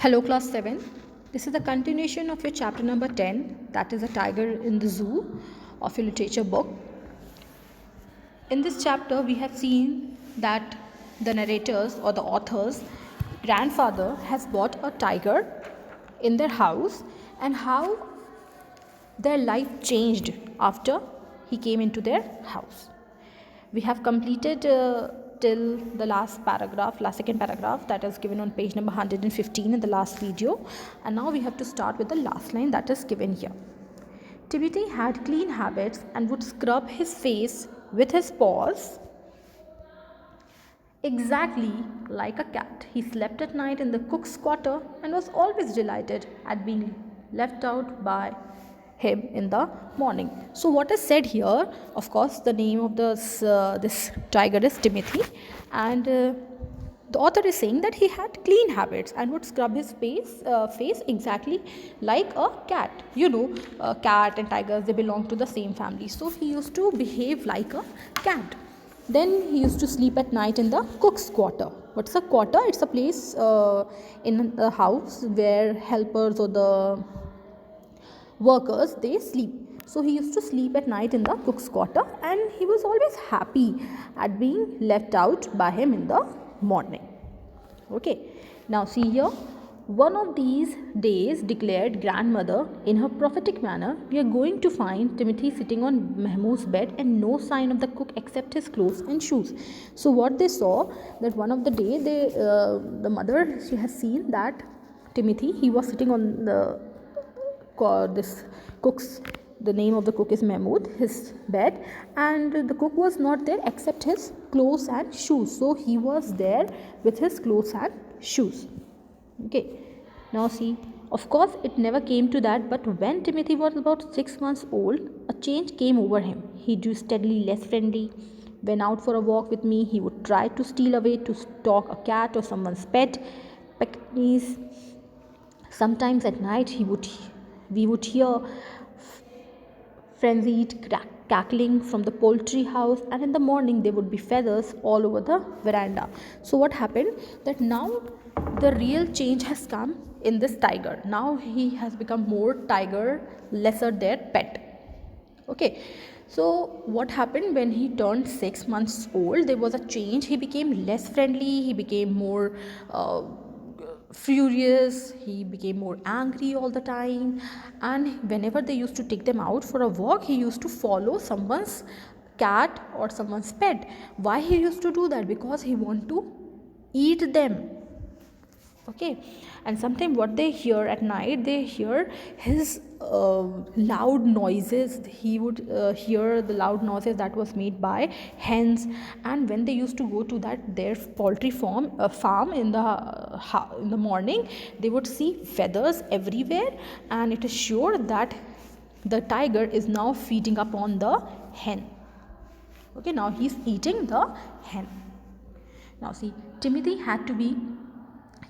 Hello, class 7. This is the continuation of your chapter number 10, that is a tiger in the zoo of your literature book. In this chapter, we have seen that the narrators or the author's grandfather has bought a tiger in their house and how their life changed after he came into their house. We have completed till the last second paragraph, that is given on page number 115 in the last video, and now we have to start with the last line that is given here. Timothy had clean habits and would scrub his face with his paws exactly like a cat. He slept at night in the cook's quarter and was always delighted at being left out by him in the morning. So what is said here, of course, the name of this tiger is Timothy, and the author is saying that he had clean habits and would scrub his face exactly like a cat. Cat and tigers, they belong to the same family, so he used to behave like a cat. Then he used to sleep at night in the cook's quarter. What's a quarter? It's a place in the house where helpers or the workers, they sleep. So he used to sleep at night in the cook's quarter, and he was always happy at being left out by him in the morning. Okay, now see here. One of these days, declared grandmother in her prophetic manner, we are going to find Timothy sitting on Mahmoud's bed and no sign of the cook except his clothes and shoes. So what they saw, that one of the day the mother, she has seen that Timothy, he was sitting on this cook's, the name of the cook is Mahmoud, his bed, and the cook was not there except his clothes and shoes. So he was there with his clothes and shoes. Okay, now see, of course it never came to that, but when Timothy was about 6 months old, a change came over him. He grew steadily less friendly. When out for a walk with me, he would try to steal away to stalk a cat or someone's pet, peckneys. Sometimes at night we would hear frenzied cackling from the poultry house, and in the morning there would be feathers all over the veranda. So what happened, that now the real change has come in this tiger. Now he has become more tiger, lesser their pet. Okay, so what happened when he turned 6 months old, there was a change. He became less friendly, he became more furious, he became more angry all the time, and whenever they used to take them out for a walk, he used to follow someone's cat or someone's pet. Why he used to do that? Because he want to eat them. Okay, and sometimes what they hear at night, they hear his loud noises. He would hear the loud noises that was made by hens, and when they used to go to that their poultry farm in the morning, they would see feathers everywhere, and it is sure that the tiger is now feeding upon the hen. Okay, now he's eating the hen. Now see, Timothy had to be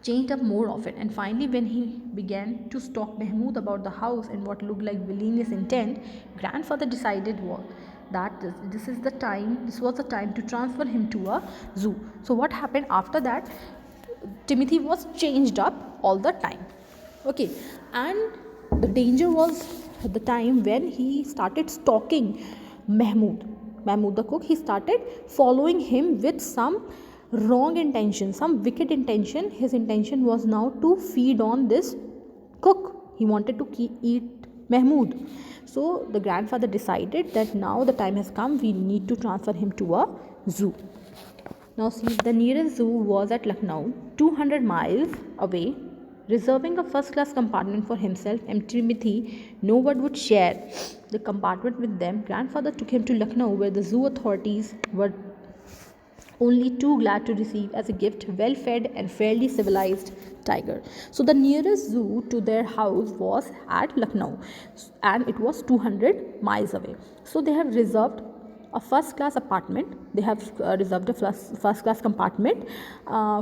changed up more often, and finally when he began to stalk Mahmoud about the house in what looked like villainous intent, grandfather decided that this was the time to transfer him to a zoo. So what happened after that, Timothy was changed up all the time. Okay, and the danger was at the time when he started stalking Mahmoud the cook. He started following him with some wrong intention, some wicked intention. His intention was now to feed on this cook. He wanted to eat Mahmoud. So the grandfather decided that now the time has come, we need to transfer him to a zoo. Now see, the nearest zoo was at Lucknow, 200 miles away. Reserving a first-class compartment for himself and Timothy, no one would share the compartment with them. Grandfather took him to Lucknow, where the zoo authorities were only too glad to receive as a gift well-fed and fairly civilized tiger. So the nearest zoo to their house was at Lucknow, and it was 200 miles away. So they have reserved a first class apartment, they have reserved a first class compartment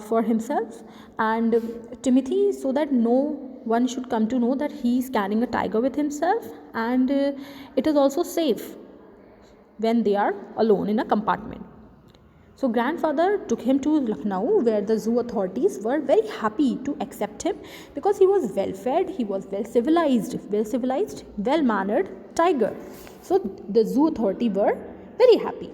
for himself and Timothy, so that no one should come to know that he is carrying a tiger with himself, and it is also safe when they are alone in a compartment. So grandfather took him to Lucknow, where the zoo authorities were very happy to accept him because he was well fed, he was well civilized, well mannered tiger. So the zoo authority were very happy.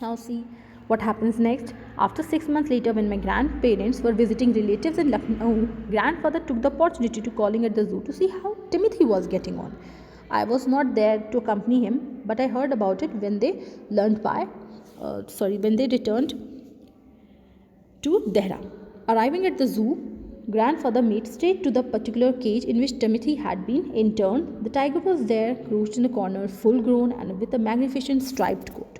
Now see what happens next. After 6 months later, when my grandparents were visiting relatives in Lucknow, grandfather took the opportunity to calling at the zoo to see how Timothy was getting on. I was not there to accompany him, but I heard about it when they when they returned to Dehra. Arriving at the zoo, grandfather made straight to the particular cage in which Timothy had been interned. The tiger was there, crouched in a corner, full grown and with a magnificent striped coat.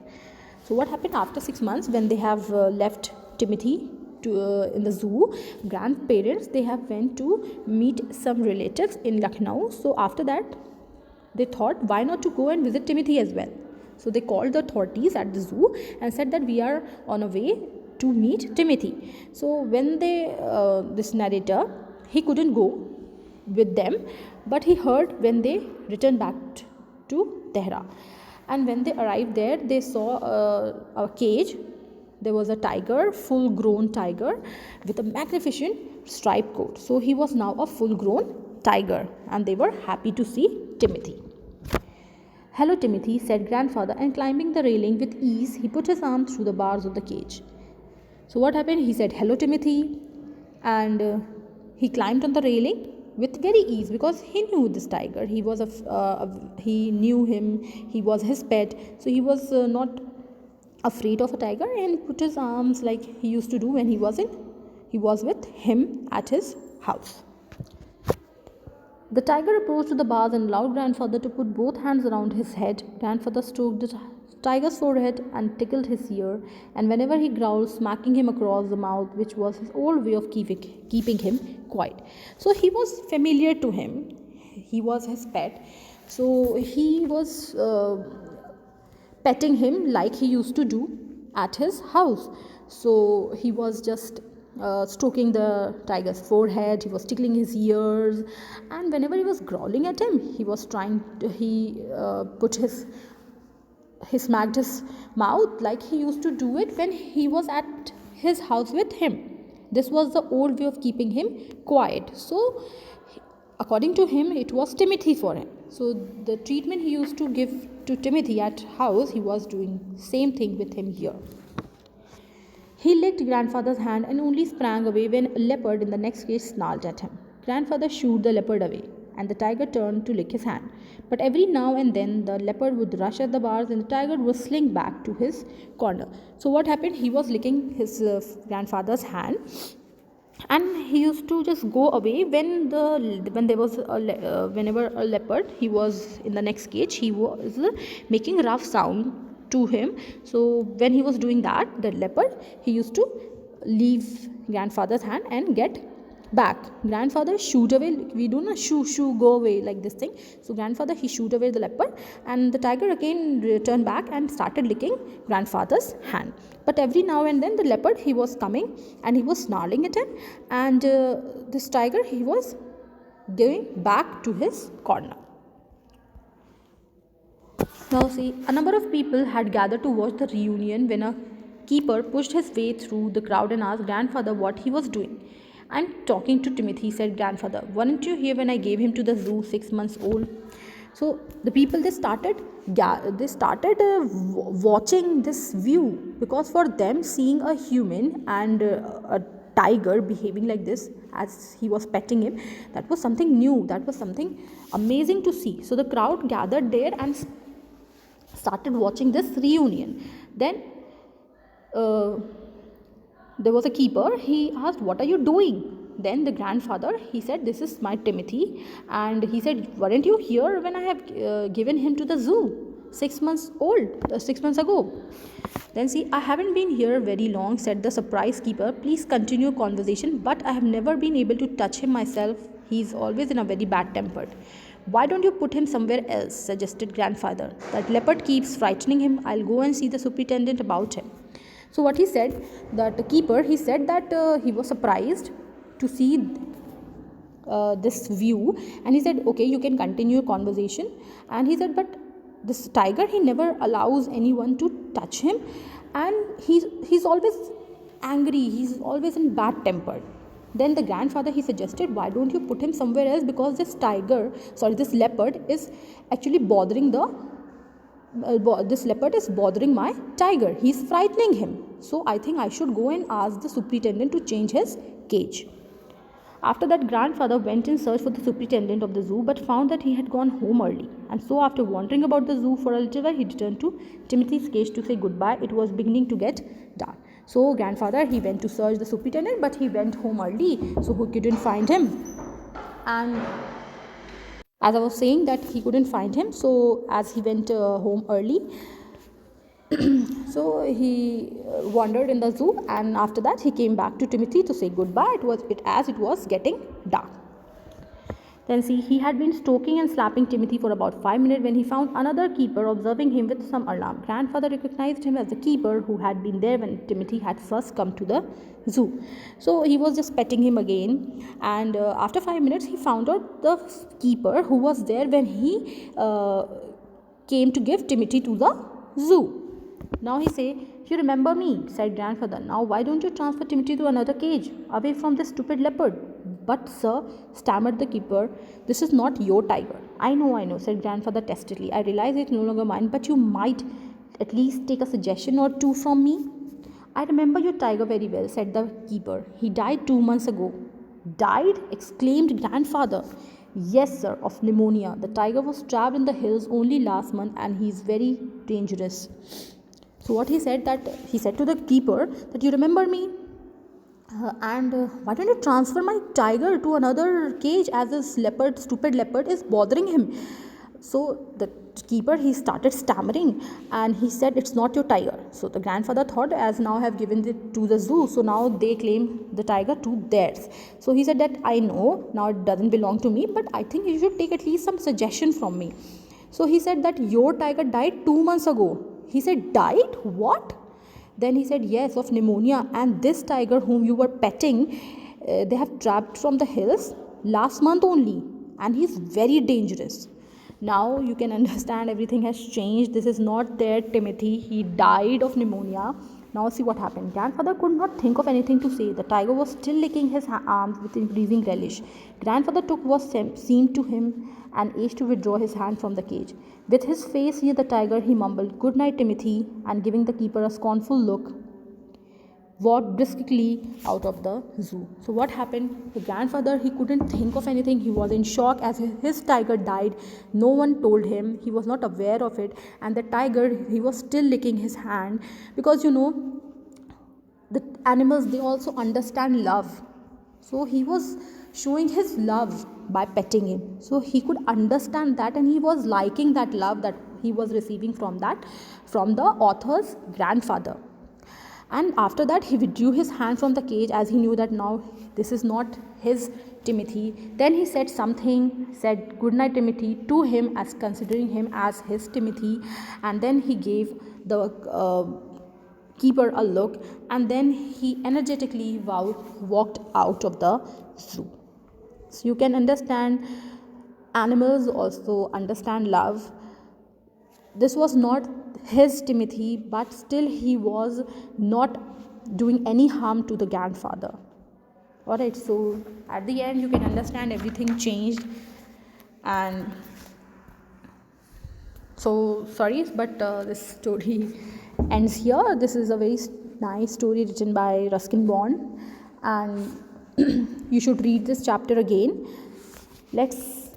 So what happened after 6 months when they have left Timothy in the zoo? Grandparents, they have went to meet some relatives in Lucknow. So after that, they thought, why not to go and visit Timothy as well? So they called the authorities at the zoo and said that we are on a way to meet Timothy. So when this narrator, he couldn't go with them, but he heard when they returned back to Tehra. And when they arrived there, they saw a cage. There was a tiger, full grown tiger with a magnificent striped coat. So he was now a full grown tiger, and they were happy to see Timothy. Hello, Timothy, said grandfather, and climbing the railing with ease, he put his arm through the bars of the cage. So what happened? He said, hello, Timothy, and he climbed on the railing with very ease because he knew this tiger. He knew him. He was his pet, so he was not afraid of a tiger, and put his arms like he used to do when he was with him at his house. The tiger approached to the bars and allowed grandfather to put both hands around his head. Grandfather stroked the tiger's forehead and tickled his ear, and whenever he growled, smacking him across the mouth, which was his old way of keeping him quiet. So he was familiar to him. He was his pet. So he was petting him like he used to do at his house. So he was just stroking the tiger's forehead, he was tickling his ears, and whenever he was growling at him, he smacked his mouth like he used to do it when he was at his house with him. This was the old way of keeping him quiet. So according to him, it was Timothy for him. So the treatment he used to give to Timothy at house, he was doing same thing with him here. He licked grandfather's hand and only sprang away when a leopard in the next cage snarled at him. Grandfather shooed the leopard away, and the tiger turned to lick his hand. But every now and then the leopard would rush at the bars and the tiger would slink back to his corner. So what happened? He was licking his grandfather's hand, and he used to just go away whenever a leopard he was in the next cage, he was making rough sound to him. So when he was doing that, the leopard, he used to leave grandfather's hand and get back. Grandfather shoot away, we do not shoo go away like this thing. So grandfather, he shoot away the leopard, and the tiger again returned back and started licking grandfather's hand. But every now and then the leopard, he was coming and he was snarling at him, and this tiger, he was going back to his corner. Now see, a number of people had gathered to watch the reunion when a keeper pushed his way through the crowd and asked grandfather what he was doing. "I'm talking to Timothy," said grandfather. "Weren't you here when I gave him to the zoo 6 months old?" So the people, they started watching this view, because for them, seeing a human and a tiger behaving like this as he was petting him, that was something new, that was something amazing to see. So the crowd gathered there and started watching this reunion. Then there was a keeper. He asked, "What are you doing?" Then the grandfather, he said, "This is my Timothy." And he said, "Weren't you here when I have given him to the zoo 6 months old, 6 months ago?" Then see, "I haven't been here very long," said the surprise keeper. "Please continue conversation, but I have never been able to touch him myself. He's always in a very bad tempered." "Why don't you put him somewhere else?" suggested grandfather. "That leopard keeps frightening him. I'll go and see the superintendent about him." So what he said, that the keeper, he said that he was surprised to see this view, and he said, "Okay, you can continue your conversation." And he said, "But this tiger, he never allows anyone to touch him, and he's always angry, he's always in bad temper. Then the grandfather, he suggested, why don't you put him somewhere else, because this leopard is actually bothering this leopard is bothering my tiger. He's frightening him. So I think I should go and ask the superintendent to change his cage. After that, grandfather went in search for the superintendent of the zoo, but found that he had gone home early. And so after wandering about the zoo for a little while, he returned to Timothy's cage to say goodbye. It was beginning to get dark. So grandfather, he went to search the superintendent, but he went home early, so he couldn't find him. And as I was saying that he couldn't find him, so as he went home early, so he wandered in the zoo, and after that he came back to Timothy to say goodbye. It was getting dark. Then see, he had been stroking and slapping Timothy for about 5 minutes when he found another keeper observing him with some alarm. Grandfather recognized him as the keeper who had been there when Timothy had first come to the zoo. So he was just petting him again, and after 5 minutes he found out the keeper who was there when he came to give Timothy to the zoo. Now he say, you remember me, said grandfather. Now why don't you transfer Timothy to another cage, away from this stupid leopard? But sir, stammered the keeper, this is not your tiger. I know, said grandfather testily. I realize it's no longer mine, but you might at least take a suggestion or two from me. I remember your tiger very well, said the keeper. He died 2 months ago. Died? Exclaimed grandfather. Yes, sir, of pneumonia. The tiger was trapped in the hills only last month, and he is very dangerous. So what he said to the keeper that you remember me, and why don't you transfer my tiger to another cage, as this stupid leopard is bothering him. So the keeper, he started stammering, and he said, it's not your tiger. So the grandfather thought, as now have given it to the zoo, so now they claim the tiger to theirs. So he said that I know now it doesn't belong to me, but I think you should take at least some suggestion from me. So he said that your tiger died 2 months ago. He said, died? What? Then he said, yes, of pneumonia. And this tiger whom you were petting, they have trapped from the hills last month only. And he's very dangerous. Now you can understand everything has changed. This is not there, Timothy. He died of pneumonia. Now see what happened. Grandfather could not think of anything to say. The tiger was still licking his arms with increasing relish. Grandfather took what seemed to him an age to withdraw his hand from the cage. With his face near the tiger, he mumbled, good night, Timothy, and giving the keeper a scornful look, walked briskly out of the zoo. So what happened? The grandfather, he couldn't think of anything. He was in shock as his tiger died. No one told him. He was not aware of it. And the tiger, he was still licking his hand, because the animals, they also understand love. So he was showing his love by petting him. So he could understand that, and he was liking that love that he was receiving from the author's grandfather. And after that, he withdrew his hand from the cage, as he knew that now this is not his Timothy. Then he said good night, Timothy, to him, as considering him as his Timothy. And then he gave the keeper a look, and then he energetically walked out of the zoo. So you can understand, animals also understand love. This was not his Timothy, but still he was not doing any harm to the grandfather. Alright, so at the end you can understand everything changed. And so sorry, but this story ends here. This is a very nice story written by Ruskin Bond, and you should read this chapter again. Let's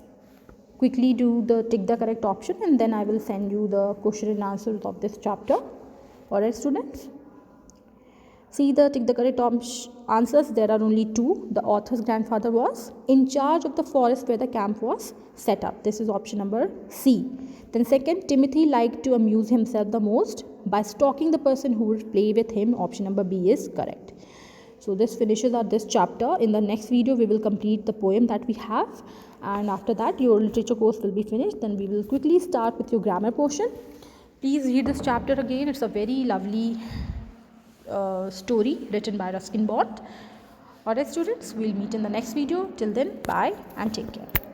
quickly do the tick the correct option, and then I will send you the question and answers of this chapter. Alright, students? See the tick the correct answers. There are only two. The author's grandfather was in charge of the forest where the camp was set up. This is option number C. Then second, Timothy liked to amuse himself the most by stalking the person who would play with him. Option number B is correct. So this finishes this chapter. In the next video, we will complete the poem that we have, and after that your literature course will be finished. Then we will quickly start with your grammar portion. Please read this chapter again. It's a very lovely story written by Ruskin Bond. Alright, students, we'll meet in the next video. Till then, bye and take care.